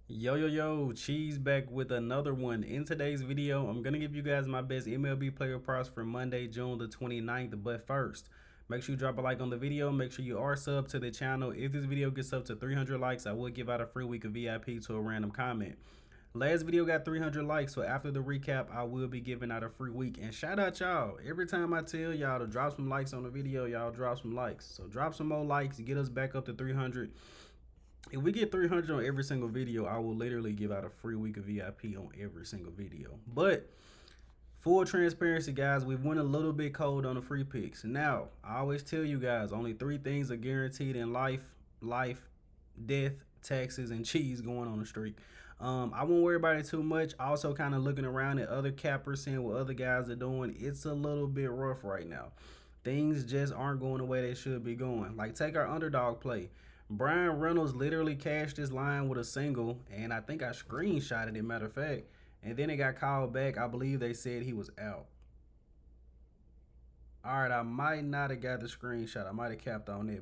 Yo, Cheese back with another one. In today's video, I'm going to give you guys my best MLB player props for Monday, June the 29th. But first, make sure you drop a like on the video. Make sure you are subbed to the channel. If this video gets up to 300 likes, I will give out a free week of VIP to a random comment. Last video got 300 likes, so after the recap, I will be giving out a free week. And shout out y'all. Every time I tell y'all to drop some likes on the video, y'all drop some likes. So drop some more likes, get us back up to 300. If we get 300 on every single video, I will literally give out a free week of VIP on every single video. But full transparency, guys, we've went a little bit cold on the free picks. Now, I always tell you guys, only 3 things are guaranteed in life, death, taxes, and cheese going on the streak. I won't worry about it too much. Also, kind of looking around at other cappers, seeing what other guys are doing. It's a little bit rough right now. Things just aren't going the way they should be going. Like, take our underdog play. Brian Reynolds literally cashed his line with a single, and I think I screenshotted it, matter of fact. And then it got called back. I believe they said he was out. All right, I might not have got the screenshot. I might have capped on it.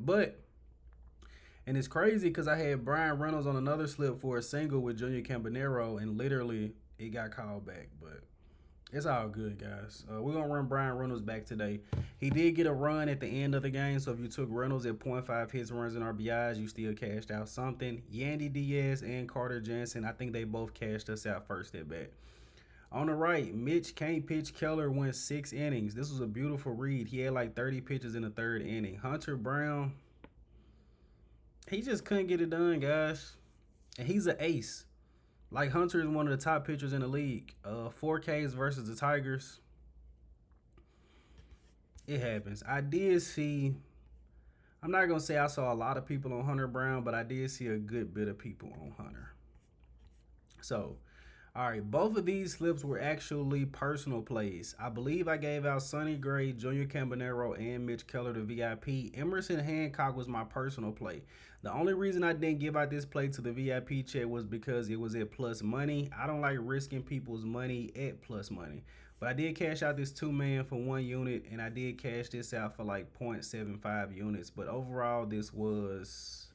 And it's crazy because I had Brian Reynolds on another slip for a single with Junior Campanero, and literally it got called back. But it's all good, guys. We're going to run Brian Reynolds back today. He did get a run at the end of the game, so if you took Reynolds at .5 hits, runs, and RBIs, you still cashed out something. Yandy Diaz and Carter Jansen, I think they both cashed us out first at bat. On the right, Mitch Can't Pitch Keller went 6 innings. This was a beautiful read. He had like 30 pitches in the third inning. Hunter Brown, he just couldn't get it done, guys. And he's an ace. Like, Hunter is one of the top pitchers in the league. 4Ks versus the Tigers. It happens. I did see, I'm not going to say I saw a lot of people on Hunter Brown, but I did see a good bit of people on Hunter. So, all right, both of these slips were actually personal plays. I believe I gave out Sonny Gray, Junior Campanero, and Mitch Keller to VIP. Emerson Hancock was my personal play. The only reason I didn't give out this play to the VIP chat was because it was at plus money. I don't like risking people's money at plus money. But I did cash out this 2-man for 1 unit, and I did cash this out for like 0.75 units. But overall, this was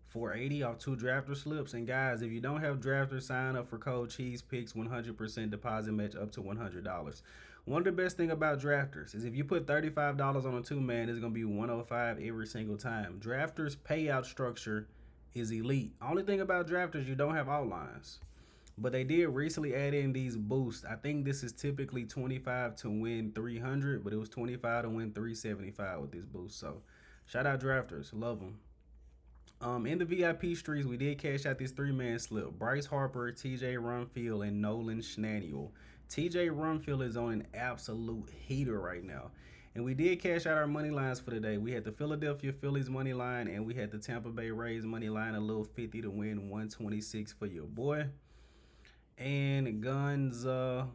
480 off 2 drafter slips. And guys, if you don't have drafters, sign up for code Cheese Picks, 100% deposit match up to $100. One of the best thing about drafters is if you put $35 on a 2-man, it's going to be 105 every single time. Drafters payout structure is elite. Only thing about drafters, you don't have outlines. But they did recently add in these boosts. I think this is typically 25 to win 300, but it was 25 to win 375 with this boost. So shout out drafters, love them. In the VIP streets, we did cash out this 3-man slip. Bryce Harper, TJ Rumfield, and Nolan Schnanuel. TJ Rumfield is on an absolute heater right now. And we did cash out our money lines for the day. We had the Philadelphia Phillies money line, and we had the Tampa Bay Rays money line, a little 50 to win 126 for your boy. And Gonzalo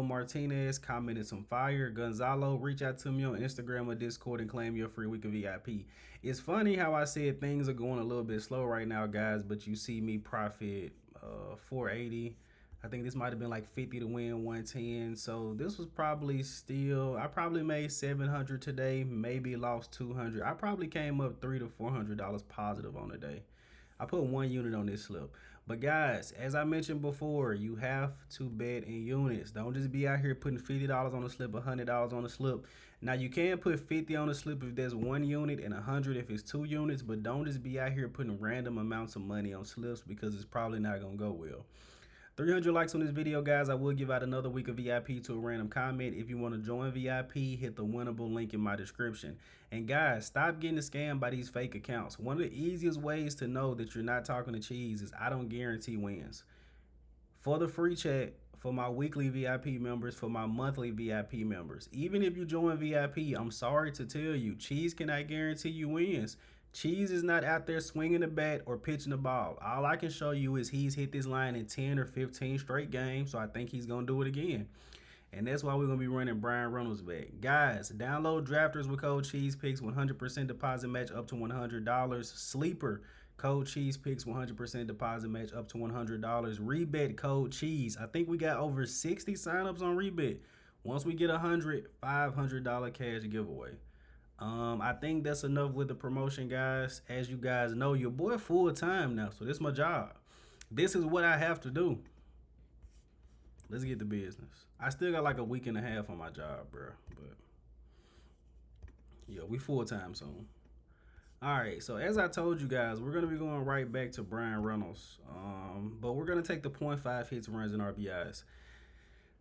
Martinez commented some fire. Gonzalo, reach out to me on Instagram or Discord and claim your free week of VIP. It's funny how I said things are going a little bit slow right now, guys, but you see me profit 480. I think this might have been like 50 to win 110. So this was probably still, I probably made 700 today, maybe lost 200. I probably came up $300 to $400 positive on the day. I put 1 unit on this slip. But guys, as I mentioned before, you have to bet in units. Don't just be out here putting $50 on a slip, $100 on a slip. Now, you can put 50 on a slip if there's 1 unit and 100 if it's 2 units, but don't just be out here putting random amounts of money on slips because it's probably not going to go well. 300 likes on this video, guys. I will give out another week of VIP to a random comment. If you want to join VIP, hit the winnable link in my description. And guys, stop getting scammed by these fake accounts. One of the easiest ways to know that you're not talking to cheese is I don't guarantee wins. For the free chat, for my weekly VIP members, for my monthly VIP members. Even if you join VIP, I'm sorry to tell you, cheese cannot guarantee you wins. Cheese is not out there swinging the bat or pitching the ball. All I can show you is he's hit this line in 10 or 15 straight games, so I think he's going to do it again. And that's why we're going to be running Brian Reynolds back. Guys, download Drafters with code Cheese Picks, 100% deposit match up to $100. Sleeper, code Cheese Picks, 100% deposit match up to $100. Rebet code Cheese. I think we got over 60 signups on Rebet. Once we get 100, $500 cash giveaway. I think that's enough with the promotion, guys. As you guys know, your boy full time now, so this is my job. This is what I have to do. Let's get to business. I still got like a week and a half on my job, bro. But yeah, we full time soon. All right, so as I told you guys, we're gonna be going right back to Brian Reynolds, but we're gonna take the point five hits, runs, and RBIs.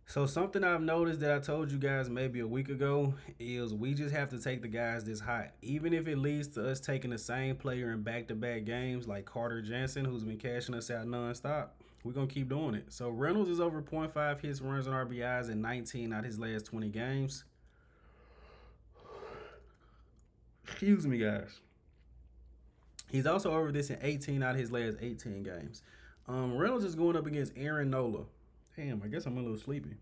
So something I've noticed that I told you guys maybe a week ago is we just have to take the guys this hot, even if it leads to us taking the same player in back-to-back games like Carter Jansen, who's been cashing us out nonstop. We're gonna keep doing it. So Reynolds is over point five hits, runs, and RBIs in 19 out of his last 20 games. Excuse me, guys. He's also over this in 18 out of his last 18 games. Reynolds is going up against Aaron Nola. Damn, I guess I'm a little sleepy.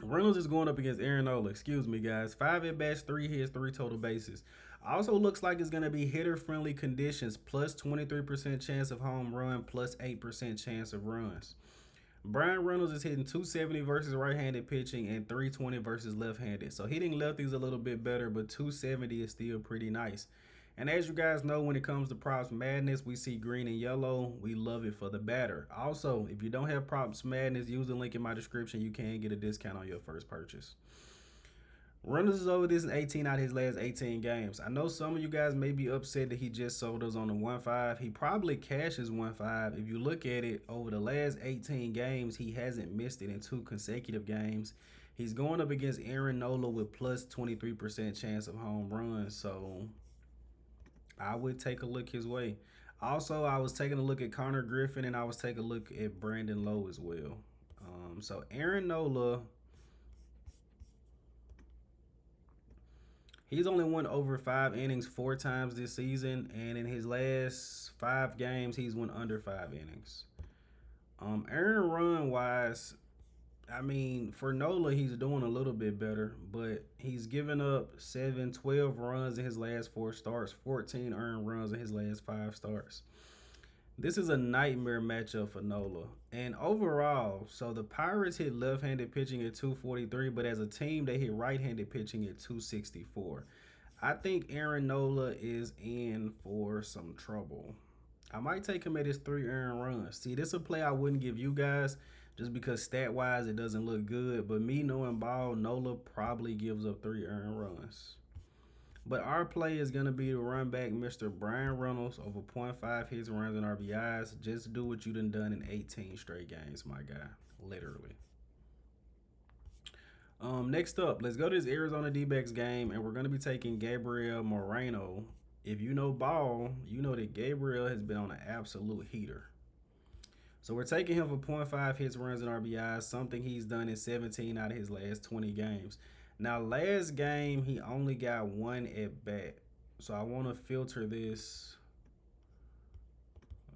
Reynolds is going up against Aaron Nola. Excuse me, guys. 5 at bats, 3 hits, 3 total bases. Also looks like it's going to be hitter friendly conditions, plus 23% chance of home run, plus 8% chance of runs. Brian Reynolds is hitting 270 versus right-handed pitching and 320 versus left-handed. So hitting lefties a little bit better, but 270 is still pretty nice. And as you guys know, when it comes to props madness, we see green and yellow. We love it for the batter. Also, if you don't have props madness, use the link in my description. You can get a discount on your first purchase. Reynolds is over this in 18 out of his last 18 games. I know some of you guys may be upset that he just sold us on the 1-5. He probably cashes 1-5. If you look at it, over the last 18 games, he hasn't missed it in 2 consecutive games. He's going up against Aaron Nola with plus 23% chance of home runs. So I would take a look his way. Also, I was taking a look at Connor Griffin and I was taking a look at Brandon Lowe as well. So Aaron Nola, he's only won over 5 innings 4 times this season, and in his last 5 games, he's won under 5 innings. Aaron run wise, I mean, for Nola, he's doing a little bit better, but he's given up 12 runs in his last 4 starts, 14 earned runs in his last 5 starts. This is a nightmare matchup for Nola. And overall, so the Pirates hit left-handed pitching at 243, but as a team, they hit right-handed pitching at 264. I think Aaron Nola is in for some trouble. I might take him at his 3 earned runs. See, this is a play I wouldn't give you guys just because stat-wise it doesn't look good. But me knowing ball, Nola probably gives up 3 earned runs. But our play is going to be to run back Mr. Brian Reynolds over point five hits, runs, and RBIs. Just do what you done in 18 straight games, my guy. Literally. Next up, let's go to this Arizona D-backs game, and we're going to be taking Gabriel Moreno. If you know ball, you know that Gabriel has been on an absolute heater. So we're taking him for point five hits, runs, and RBIs, something he's done in 17 out of his last 20 games. Now, last game, he only got 1 at bat. So I want to filter this.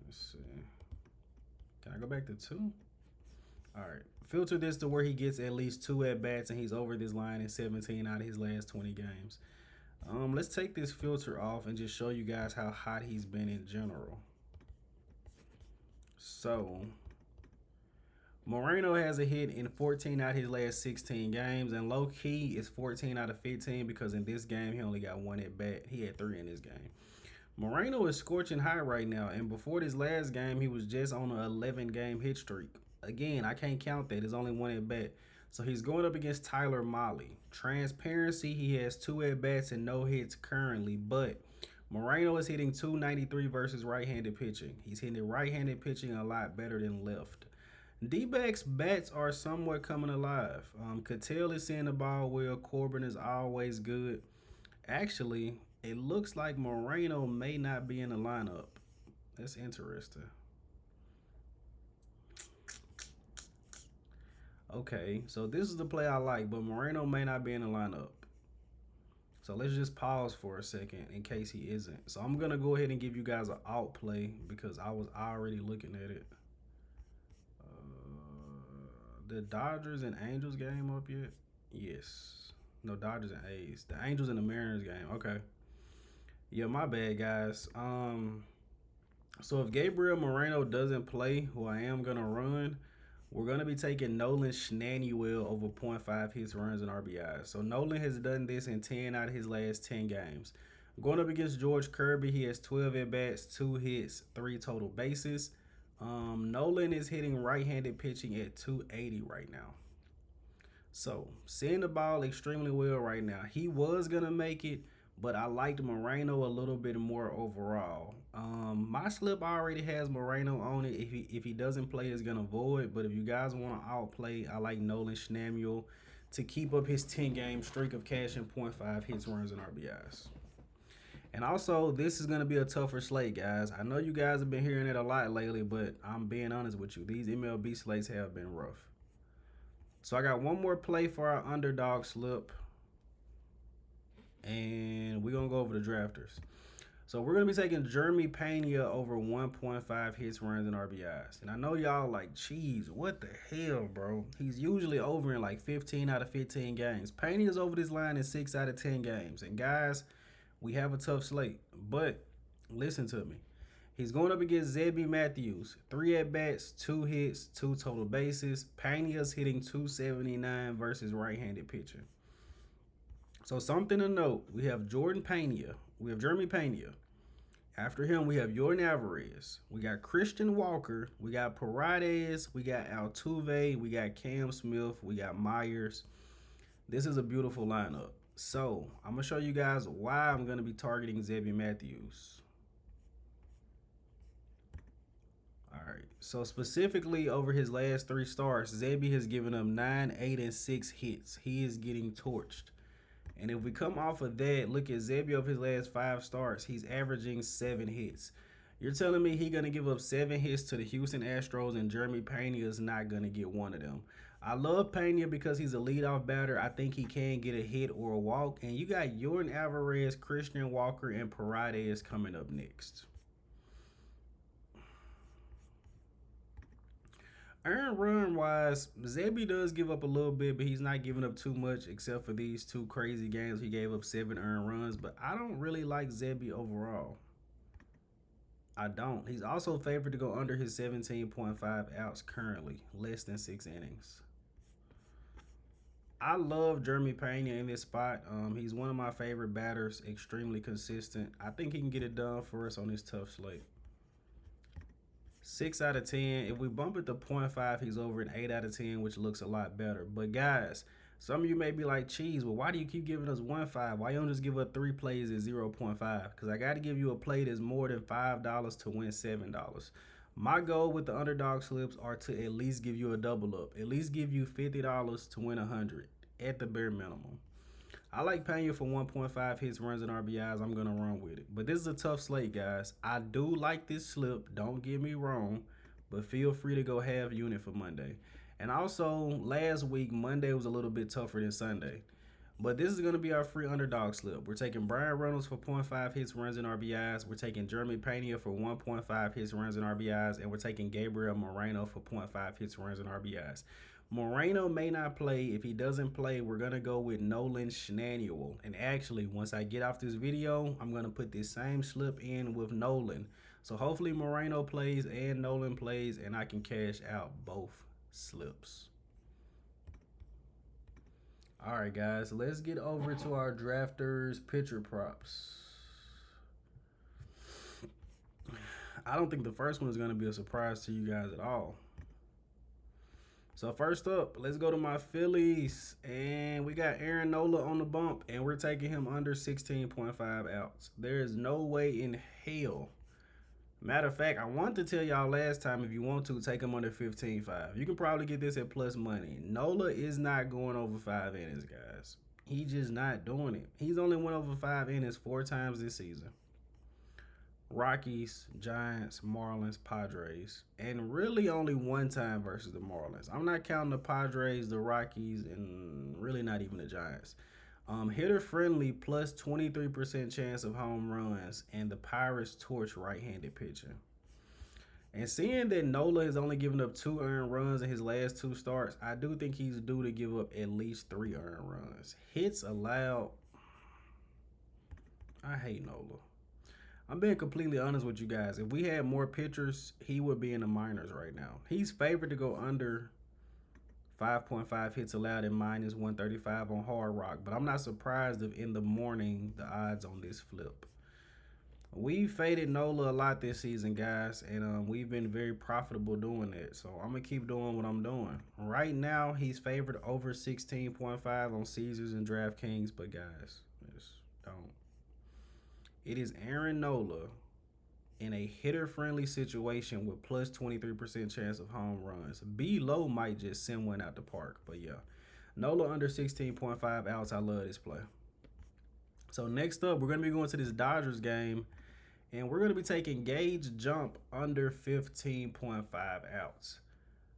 Let's see. Can I go back to 2? All right. Filter this to where he gets at least 2 at bats and he's over this line in 17 out of his last 20 games. Let's take this filter off and just show you guys how hot he's been in general. So Moreno has a hit in 14 out of his last 16 games, and low key is 14 out of 15 because in this game he only got 1 at bat. He had 3 in this game. Moreno is scorching high right now, and before this last game he was just on an 11-game hit streak. Again, I can't count that. It's only 1 at bat. So he's going up against Tyler Mahle. Transparency, he has 2 at bats and no hits currently, but Moreno is hitting 293 versus right-handed pitching. He's hitting right-handed pitching a lot better than left. D-backs bats are somewhat coming alive. Cattell is seeing the ball well. Corbin is always good. Actually, it looks like Moreno may not be in the lineup. That's interesting. Okay, so this is the play I like, but Moreno may not be in the lineup. So let's just pause for a second in case he isn't. So I'm going to go ahead and give you guys an out play because I was already looking at it. The Dodgers and Angels game up yet? Yes. No, Dodgers and A's. The Angels and the Mariners game. Okay. Yeah, my bad, guys. So if Gabriel Moreno doesn't play, who I am going to run, we're going to be taking Nolan Schnanuel over .5 hits, runs, and RBIs. So Nolan has done this in 10 out of his last 10 games. Going up against George Kirby, he has 12 at-bats, 2 hits, 3 total bases. Nolan is hitting right-handed pitching at 280 right now. So, seeing the ball extremely well right now. He was going to make it, but I liked Moreno a little bit more overall. My slip already has Moreno on it. If he doesn't play, it's going to void. But if you guys want to outplay, I like Nolan Schnamuel to keep up his 10-game streak of cashing .5 hits, runs, and RBIs. And also, this is going to be a tougher slate, guys. I know you guys have been hearing it a lot lately, but I'm being honest with you. These MLB slates have been rough. So I got one more play for our underdog slip. And we're going to go over the drafters. So we're going to be taking Jeremy Pena over 1.5 hits, runs, and RBIs. And I know y'all like, cheese, what the hell, bro? He's usually over in like 15 out of 15 games. Pena is over this line in 6 out of 10 games. And guys, we have a tough slate. But listen to me. He's going up against Zebby Matthews. 3 at-bats, 2 hits, 2 total bases. Pena's hitting 279 versus right-handed pitcher. So something to note, we have Jordan Pena. We have Jeremy Pena. After him, we have Yordan Alvarez. We got Christian Walker. We got Paredes. We got Altuve. We got Cam Smith. We got Myers. This is a beautiful lineup. So I'm going to show you guys why I'm going to be targeting Zebby Matthews. All right. So specifically over his last 3 starts, Zebby has given up 9, 8, and 6 hits. He is getting torched. And if we come off of that, look at Zebby of his last 5 starts. He's averaging 7 hits. You're telling me he's going to give up 7 hits to the Houston Astros and Jeremy Pena is not going to get one of them. I love Pena because he's a leadoff batter. I think he can get a hit or a walk. And you got Yordan Alvarez, Christian Walker, and Paredes coming up next. Earned run wise, Zebby does give up a little bit, but he's not giving up too much except for these 2 crazy games. He gave up 7 earned runs, but I don't really like Zebby overall. I don't. He's also favored to go under his 17.5 outs currently, less than 6 innings. I love Jeremy Pena in this spot. He's one of my favorite batters, extremely consistent. I think he can get it done for us on this tough slate. 6 out of 10. If we bump it to 0.5, he's over an 8 out of 10, which looks a lot better. But guys, some of you may be like, cheese, well, why do you keep giving us 1.5? Why you don't just give us 3 plays at 0.5? Because I got to give you a play that's more than $5 to win $7. My goal with the underdog slips are to at least give you a double up. At least give you $50 to win 100 at the bare minimum. I like Pena for 1.5 hits, runs, and RBIs. I'm going to run with it. But this is a tough slate, guys. I do like this slip. Don't get me wrong. But feel free to go half unit for Monday. And also, last week, Monday was a little bit tougher than Sunday. But this is going to be our free underdog slip. We're taking Brian Reynolds for 0.5 hits, runs, and RBIs. We're taking Jeremy Pena for 1.5 hits, runs, and RBIs. And we're taking Gabriel Moreno for 0.5 hits, runs, and RBIs. Moreno may not play. If he doesn't play, we're going to go with Nolan Schnanuel. And actually, once I get off this video, I'm going to put this same slip in with Nolan. So hopefully Moreno plays and Nolan plays, and I can cash out both slips. All right, guys, let's get over to our drafters pitcher props. I don't think the first one is going to be a surprise to you guys at all. So first up, let's go to my Phillies, and we got Aaron Nola on the bump, and we're taking him under 16.5 outs. There is no way in hell. Matter of fact, I wanted to tell y'all last time, if you want to, take him under 15.5. You can probably get this at plus money. Nola is not going over 5 innings, guys. He's just not doing it. He's only went over 5 innings 4 times this season. Rockies, Giants, Marlins, Padres, and really only 1 time versus the Marlins. I'm not counting the Padres, the Rockies, and really not even the Giants. Hitter friendly plus 23% chance of home runs, and the Pirates torch right-handed pitching. And seeing that Nola has only given up 2 earned runs in his last 2 starts, I do think he's due to give up at least 3 earned runs. Hits allowed. I hate Nola. I'm being completely honest with you guys. If we had more pitchers, he would be in the minors right now. He's favored to go under 5.5 hits allowed and minus 135 on Hard Rock. But I'm not surprised if in the morning the odds on this flip. We faded Nola a lot this season, guys, and we've been very profitable doing that. So I'm gonna keep doing what I'm doing. Right now, he's favored over 16.5 on Caesars and DraftKings, but guys, just don't. It is Aaron Nola in a hitter-friendly situation with plus 23% chance of home runs. B low might just send one out the park, but yeah, Nola under 16.5 outs. I love this play. So next up, we're gonna be going to this Dodgers game. And we're going to be taking Gage jump under 15.5 outs.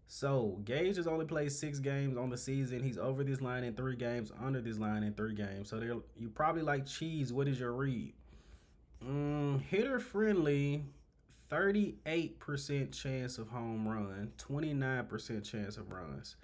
So Gage has only played 6 games on the season. He's over this line in 3 games, under this line in 3 games. So you probably like cheese. What is your read? Hitter friendly, 38% chance of home run, 29% chance of runs.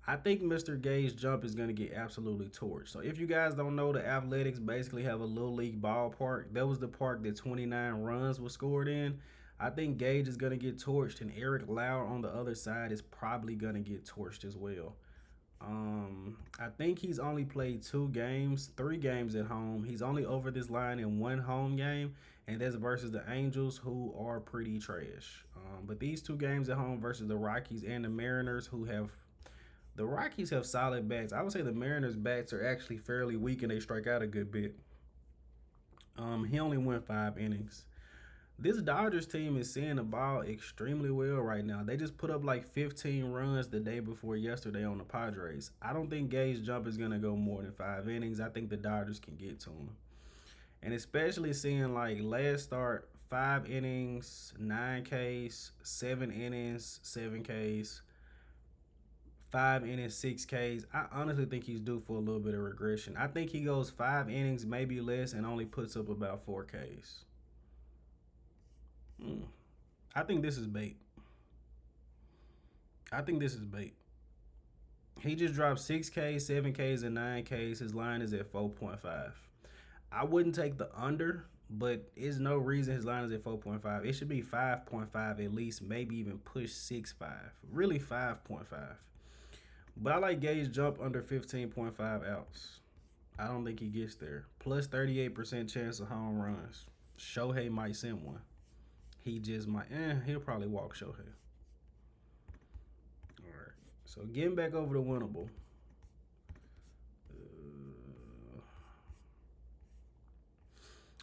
I think Mr. Gage jump is going to get absolutely torched. So if you guys don't know, the Athletics basically have a little league ballpark. That was the park that 29 runs was scored in. I think Gage is going to get torched, and Eric Lauer on the other side is probably going to get torched as well. I think he's only played 2 games, 3 games at home. He's only over this line in 1 home game, and that's versus the Angels, who are pretty trash. But these 2 games at home versus the Rockies and the Mariners, who have the Rockies have solid bats. I would say the Mariners' bats are actually fairly weak and they strike out a good bit. He only went 5 innings. This Dodgers team is seeing the ball extremely well right now. They just put up like 15 runs the day before yesterday on the Padres. I don't think Gage jump is gonna go more than 5 innings. I think the Dodgers can get to him, and especially seeing like last start 5 innings, 9 Ks, 7 innings, 7 Ks. 5 innings, 6 Ks. I honestly think he's due for a little bit of regression. I think he goes 5 innings, maybe less, and only puts up about 4 Ks. Hmm. I think this is bait. I think this is bait. He just dropped 6 Ks, 7 Ks, and 9 Ks. His line is at 4.5. I wouldn't take the under, but there's no reason his line is at 4.5. It should be 5.5 at least, maybe even push 6.5. Really 5.5. But I like Gage jump under 15.5 outs. I don't think he gets there. Plus 38% chance of home runs. Shohei might send one. He just might. He'll probably walk Shohei. All right. So getting back over to winnable.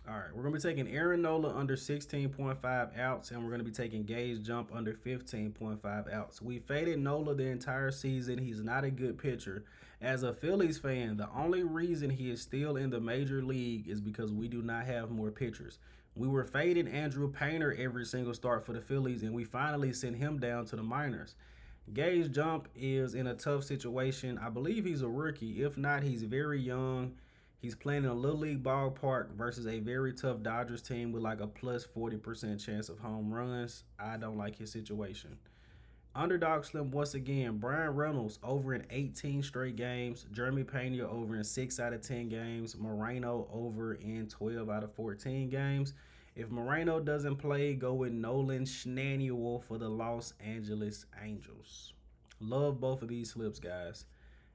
All right, we're going to be taking Aaron Nola under 16.5 outs, and we're going to be taking Gage jump under 15.5 outs. We faded Nola the entire season. He's not a good pitcher. As a Phillies fan, the only reason he is still in the major league is because we do not have more pitchers. We were fading Andrew Painter every single start for the Phillies, and we finally sent him down to the minors. Gage jump is in a tough situation. I believe he's a rookie. If not, he's very young. He's playing in a little league ballpark versus a very tough Dodgers team with like a plus 40% chance of home runs. I don't like his situation. Underdog slip once again. Brian Reynolds over in 18 straight games. Jeremy Pena over in 6 out of 10 games. Moreno over in 12 out of 14 games. If Moreno doesn't play, go with Nolan Schnanuel for the Los Angeles Angels. Love both of these slips, guys.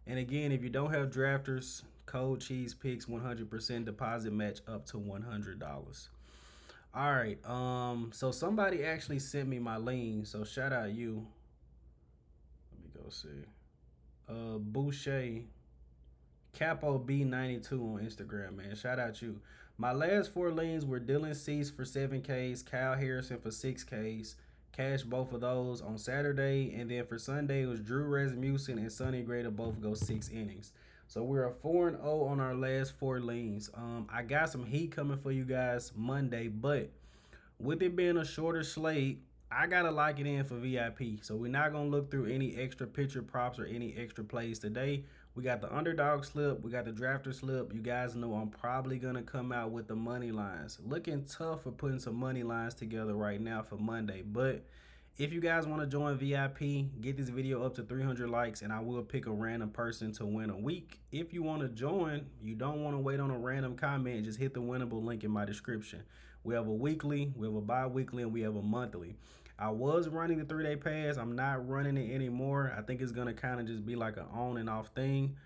And again, if you don't have drafters, code cheese picks 100% deposit match up to $100. All right. So somebody actually sent me my lean. So shout out you. Let me go see. Boucher Capo B92 on Instagram, man. Shout out you. My last 4 leans were Dylan Cease for 7 Ks, Kyle Harrison for 6 Ks. Cash both of those on Saturday, and then for Sunday it was Drew Rasmussen and Sonny Gray to both go 6 innings. So we're a 4-0 on our last 4 leans. I got some heat coming for you guys Monday, but with it being a shorter slate, I gotta lock it in for VIP. So we're not gonna look through any extra pitcher props or any extra plays today. We got the underdog slip, we got the drafter slip. You guys know I'm probably gonna come out with the money lines. Looking tough for putting some money lines together right now for Monday. But if you guys want to join VIP, get this video up to 300 likes and I will pick a random person to win a week. If you want to join, you don't want to wait on a random comment, just hit the winnable link in my description. We have a weekly, we have a bi-weekly, and we have a monthly. I was running the 3-day pass. I'm not running it anymore. I think it's going to kind of just be like an on and off thing.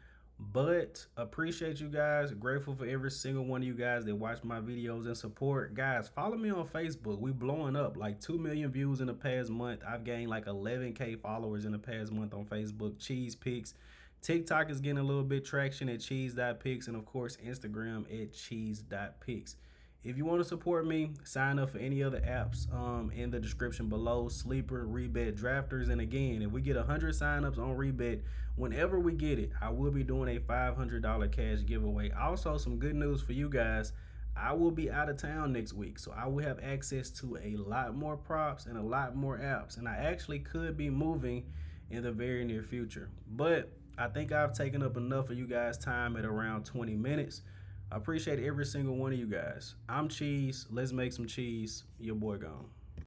But appreciate you guys. Grateful for every single one of you guys that watch my videos and support. Guys, follow me on Facebook. We blowing up like 2 million views in the past month. I've gained like 11K followers in the past month on Facebook. Cheese Picks. TikTok is getting a little bit traction at cheese.picks, and of course Instagram at cheese.picks. If you want to support me, sign up for any other apps in the description below. Sleeper, Rebet, Drafters. And again, if we get 100 signups on Rebet, whenever we get it, I will be doing a $500 cash giveaway. Also, some good news for you guys. I will be out of town next week, so I will have access to a lot more props and a lot more apps. And I actually could be moving in the very near future. But I think I've taken up enough of you guys' time at around 20 minutes. I appreciate every single one of you guys. I'm Cheese. Let's make some cheese. Your boy gone.